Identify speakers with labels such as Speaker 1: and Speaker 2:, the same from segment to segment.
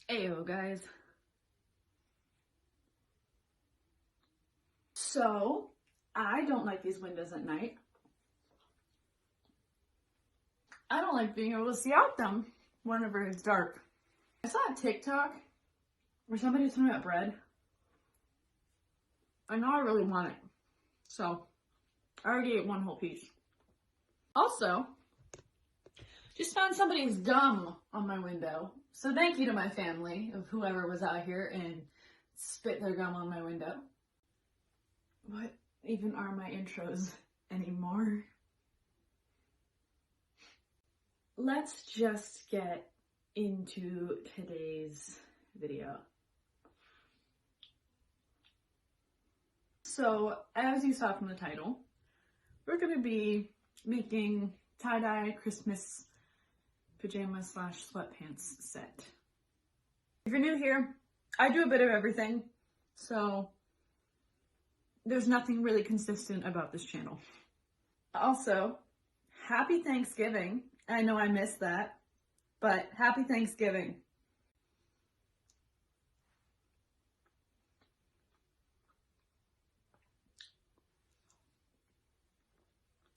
Speaker 1: Ayo, guys. So, I don't like these windows at night. I don't like being able to see out them whenever it's dark. I saw a TikTok where somebody was talking about bread. I know I really want it. So, I already ate one whole piece. Also, just found somebody's gum on my window. So thank you to my family of whoever was out here and spit their gum on my window. What even are my intros anymore? Let's just get into today's video. So, as you saw from the title, we're going to be making tie-dye Christmas pajamas / sweatpants set. If you're new here, I do a bit of everything, so there's nothing really consistent about this channel. Also, happy Thanksgiving. I know I missed that, but happy Thanksgiving.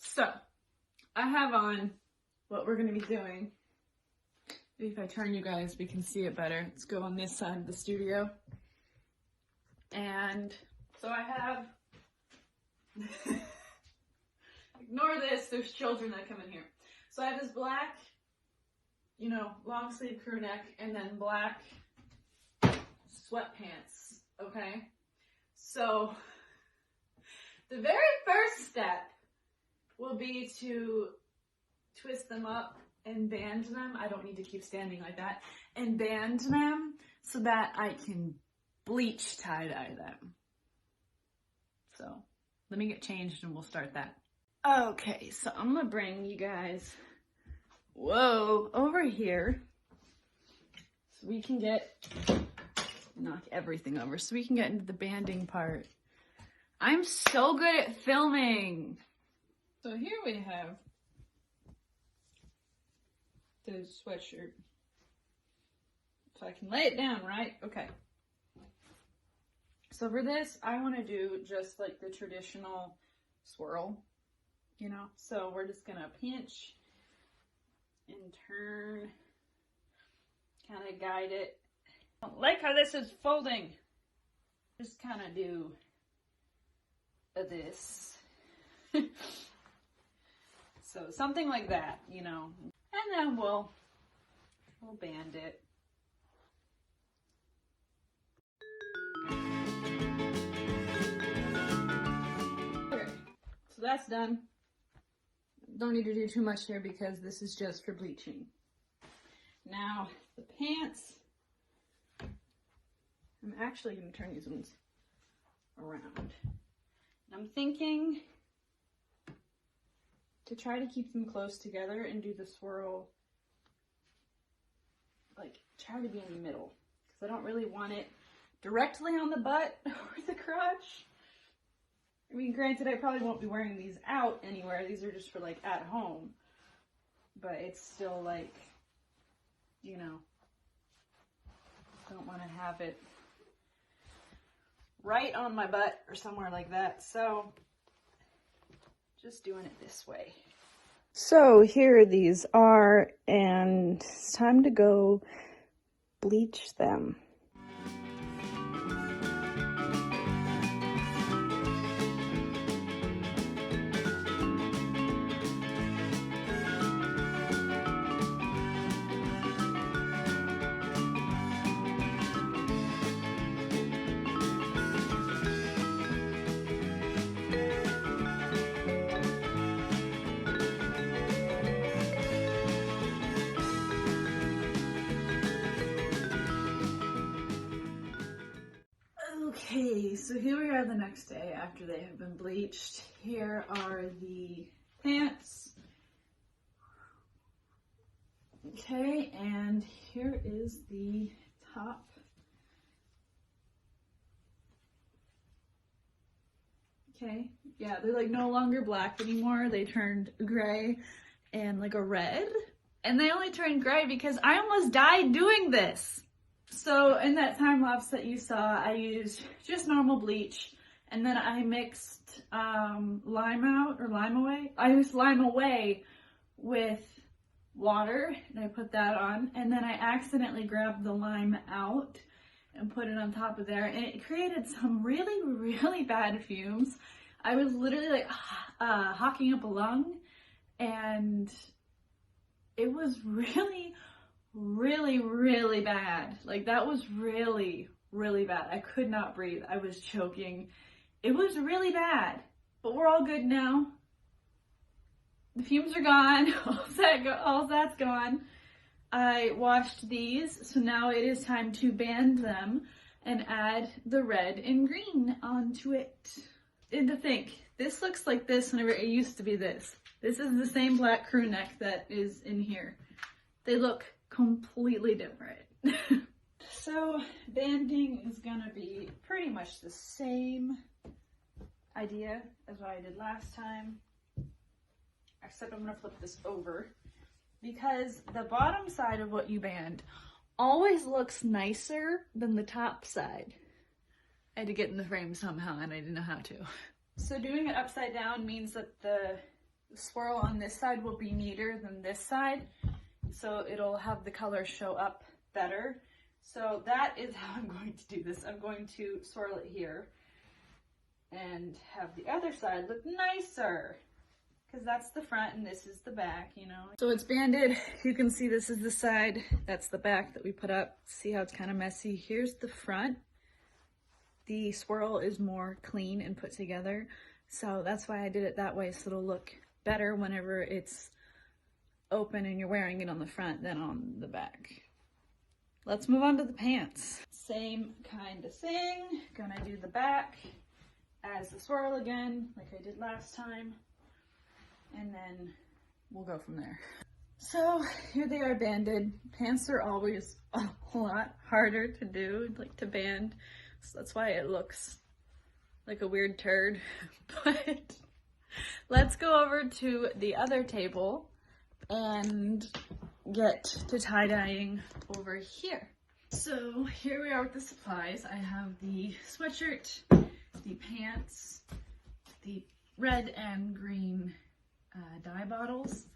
Speaker 1: So, I have on what we're going to be doing. Maybe if I turn you guys, we can see it better. Let's go on this side of the studio. And so I have, ignore this, there's children that come in here. So I have this black, long sleeve crew neck and then black sweatpants, okay? So the very first step will be to twist them up and band them. I don't need to keep standing like that. And band them so that I can bleach tie-dye them. So let me get changed and we'll start that. Okay, so I'm gonna bring you guys, over here so we can knock everything over so we can get into the banding part. I'm so good at filming. So here we have the sweatshirt. So I can lay it down, right? Okay. So for this, I want to do just like the traditional swirl, So we're just going to pinch and turn, kind of guide it. I don't like how this is folding. Just kind of do this. So something like that, And then we'll band it. Okay, so that's done. Don't need to do too much here because this is just for bleaching. Now, the pants, I'm actually going to turn these ones around. I'm thinking to try to keep them close together and do the swirl, try to be in the middle, because I don't really want it directly on the butt or the crotch. I mean, granted, I probably won't be wearing these out anywhere. These are just for at home, but it's still don't want to have it right on my butt or somewhere like that. So just doing it this way. So here these are, and it's time to go bleach them. Okay, so here we are the next day after they have been bleached. Here are the pants. Okay, and here is the top. Okay, yeah, they're like no longer black anymore. They turned gray and like a red. And they only turned gray because I almost died doing this. So in that time lapse that you saw, I used just normal bleach, and then I mixed lime away. I used lime away with water, and I put that on, and then I accidentally grabbed the lime out and put it on top of there, and it created some really, really bad fumes. I was literally like hawking up a lung, and it was really, really, really bad. Like, that was really, really bad. I could not breathe. I was choking. It was really bad, but we're all good now. The fumes are gone. All that's gone. I washed these, so now it is time to band them and add the red and green onto it. And to think, this looks like this whenever it used to be this. This is the same black crew neck that is in here. They look completely different. So banding is gonna be pretty much the same idea as what I did last time, except I'm gonna flip this over because the bottom side of what you band always looks nicer than the top side. I had to get in the frame somehow and I didn't know how to. So doing it upside down means that the swirl on this side will be neater than this side, so it'll have the color show up better. So that is how I'm going to do this. I'm going to swirl it here and have the other side look nicer, because that's the front and this is the back, you know. So it's banded. You can see this is the side, that's the back that we put up. See how it's kind of messy? Here's the front. The swirl is more clean and put together, so that's why I did it that way, so it'll look better whenever it's open and you're wearing it on the front than on the back. Let's move on to the pants. Same kind of thing. Gonna do the back as the swirl again, like I did last time, and then we'll go from there. So here they are banded. Pants are always a lot harder to do, like to band, so that's why it looks like a weird turd. But let's go over to the other table and get to tie-dyeing over here. So here we are with the supplies. I have the sweatshirt, the pants, the red and green dye bottles,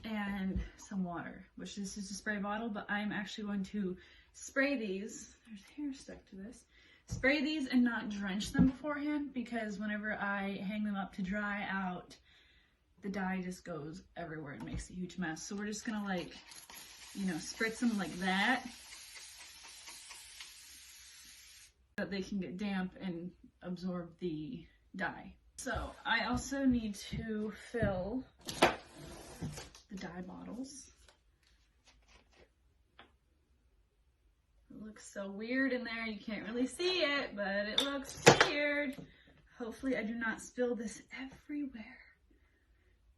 Speaker 1: and some water, which this is a spray bottle, but I'm actually going to spray these. There's hair stuck to this. Spray these and not drench them beforehand, because whenever I hang them up to dry out, the dye just goes everywhere and makes a huge mess. So we're just gonna, like, you know, spritz them like that, so that they can get damp and absorb the dye. So I also need to fill the dye bottles. It looks so weird in there, you can't really see it, but it looks weird. Hopefully I do not spill this everywhere.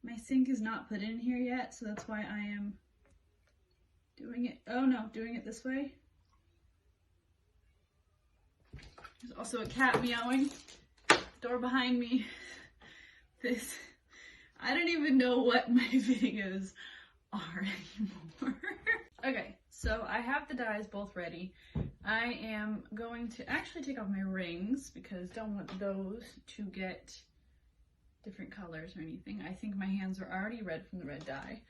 Speaker 1: My sink is not put in here yet, so that's why I am doing it. Oh no, doing it this way. There's also a cat meowing. Door behind me. I don't even know what my videos are anymore. Okay, so I have the dyes both ready. I am going to actually take off my rings because don't want those to get different colors or anything. I think my hands are already red from the red dye.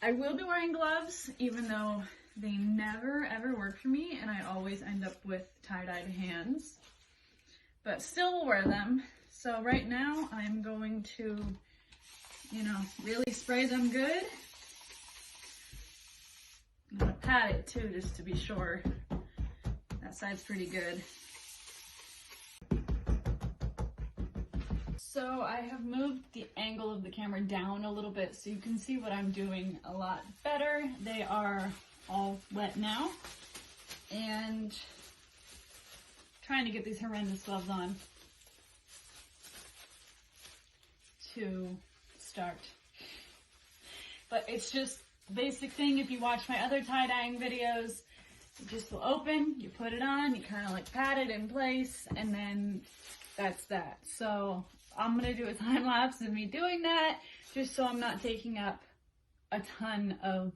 Speaker 1: I will be wearing gloves, even though they never ever work for me and I always end up with tie-dyed hands, but still will wear them. So right now I'm going to, you know, really spray them good. I'm gonna pat it too, just to be sure. That side's pretty good. So I have moved the angle of the camera down a little bit so you can see what I'm doing a lot better. They are all wet now, and trying to get these horrendous gloves on to start. But it's just basic thing. If you watch my other tie-dyeing videos, it just will open, you put it on, you kind of like pat it in place, and then that's that. So I'm gonna do a time lapse of me doing that, just so I'm not taking up a ton of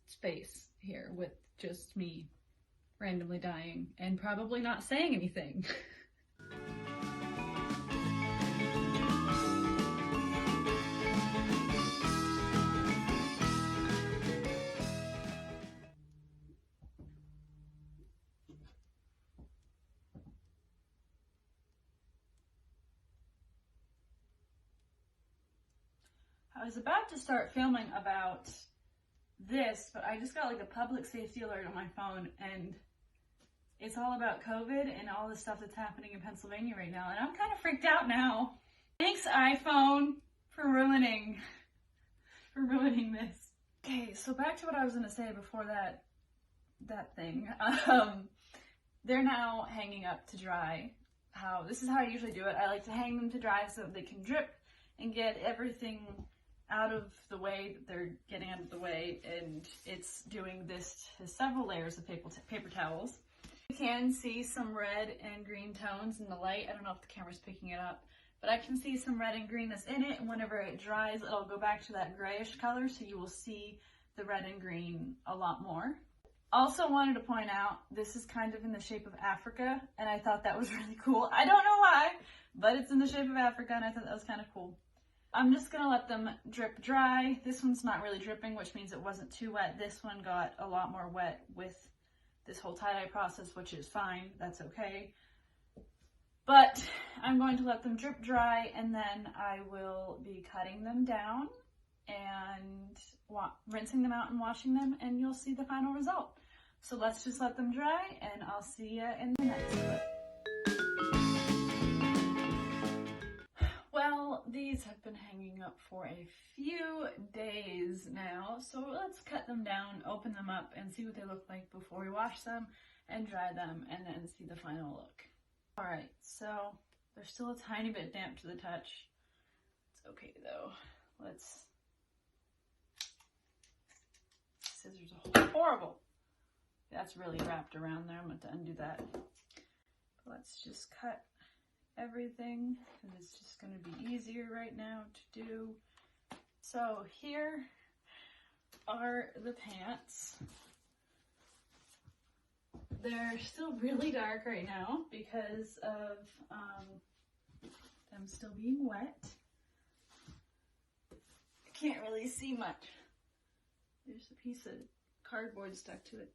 Speaker 1: space here with just me randomly dying and probably not saying anything. I was about to start filming about this, but I just got like a public safety alert on my phone, and it's all about COVID and all the stuff that's happening in Pennsylvania right now, and I'm kind of freaked out now. Thanks, iPhone, for ruining this. Okay, so back to what I was gonna say before that thing. They're now hanging up to dry. This is how I usually do it. I like to hang them to dry so that they can drip and get everything out of the way that they're getting out of the way, and it's doing this to several layers of paper towels. You can see some red and green tones in the light. I don't know if the camera's picking it up, but I can see some red and greenness in it, and whenever it dries, it'll go back to that grayish color, so you will see the red and green a lot more. Also wanted to point out, this is kind of in the shape of Africa, and I thought that was really cool. I don't know why, but it's in the shape of Africa, and I thought that was kind of cool. I'm just gonna let them drip dry. This one's not really dripping, which means it wasn't too wet. This one got a lot more wet with this whole tie-dye process, which is fine, that's okay. But I'm going to let them drip dry, and then I will be cutting them down and rinsing them out and washing them, and you'll see the final result. So let's just let them dry, and I'll see you in the next clip. Well, these have been hanging up for a few days now, so let's cut them down, open them up, and see what they look like before we wash them and dry them, and then see the final look. Alright, so they're still a tiny bit damp to the touch. It's okay though. Scissors are horrible. That's really wrapped around there. I'm going to undo that. Let's just cut everything, and it's just going to be easier right now to do. So here are the pants. They're still really dark right now because of them still being wet. I can't really see much. There's a piece of cardboard stuck to it.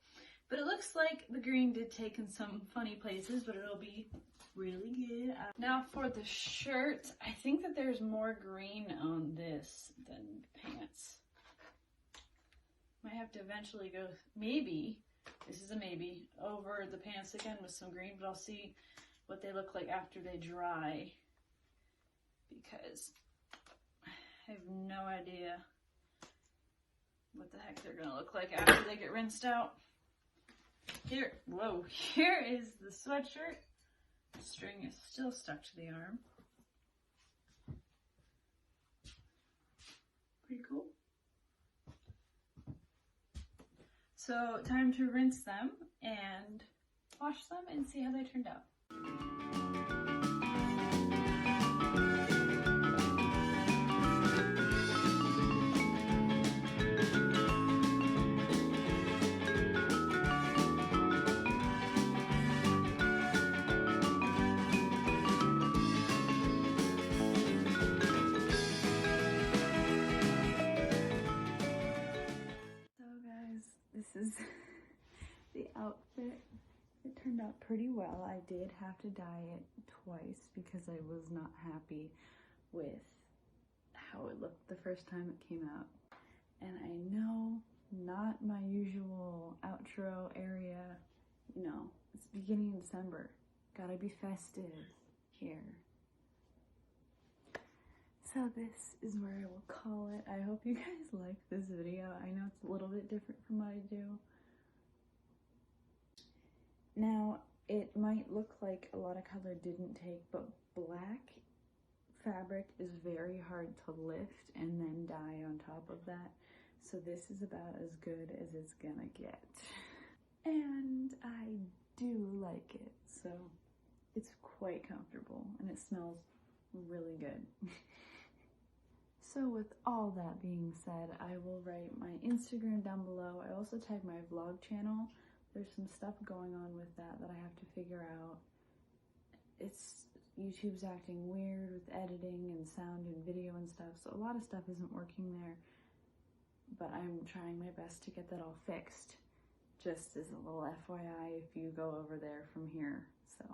Speaker 1: But it looks like the green did take in some funny places, but it'll be really good. Now for the shirt, I think that there's more green on this than pants. Might have to eventually go, maybe, this is a maybe, over the pants again with some green, but I'll see what they look like after they dry, because I have no idea what the heck they're gonna look like after they get rinsed out. Here is the sweatshirt. The string is still stuck to the arm. Pretty cool. So time to rinse them and wash them and see how they turned out. This is the outfit. It turned out pretty well. I did have to dye it twice because I was not happy with how it looked the first time it came out. And I know, not my usual outro area. You know, it's beginning of December. Gotta be festive here. So this is where I will call it. I hope you guys like this video. I know it's a little bit different from what I do. Now, it might look like a lot of color didn't take, but black fabric is very hard to lift and then dye on top of that. So this is about as good as it's gonna get. And I do like it, so it's quite comfortable and it smells really good. So with all that being said, I will write my Instagram down below. I also tag my vlog channel. There's some stuff going on with that I have to figure out. YouTube's acting weird with editing and sound and video and stuff, so a lot of stuff isn't working there, but I'm trying my best to get that all fixed, just as a little FYI if you go over there from here. So,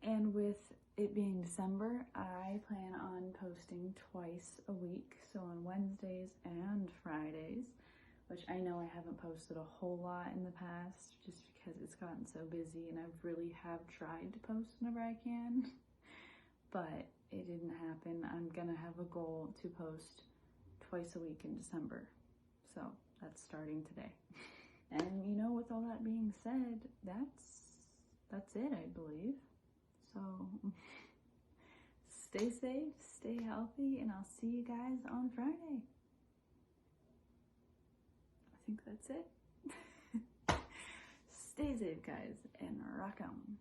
Speaker 1: and with it being December, I plan on posting twice a week, so on Wednesdays and Fridays, which I know I haven't posted a whole lot in the past just because it's gotten so busy, and I really have tried to post whenever I can, but it didn't happen. I'm gonna have a goal to post twice a week in December, so that's starting today. And you know, with all that being said, that's it, I believe. So stay safe, stay healthy, and I'll see you guys on Friday. I think that's it. Stay safe, guys, and rock on.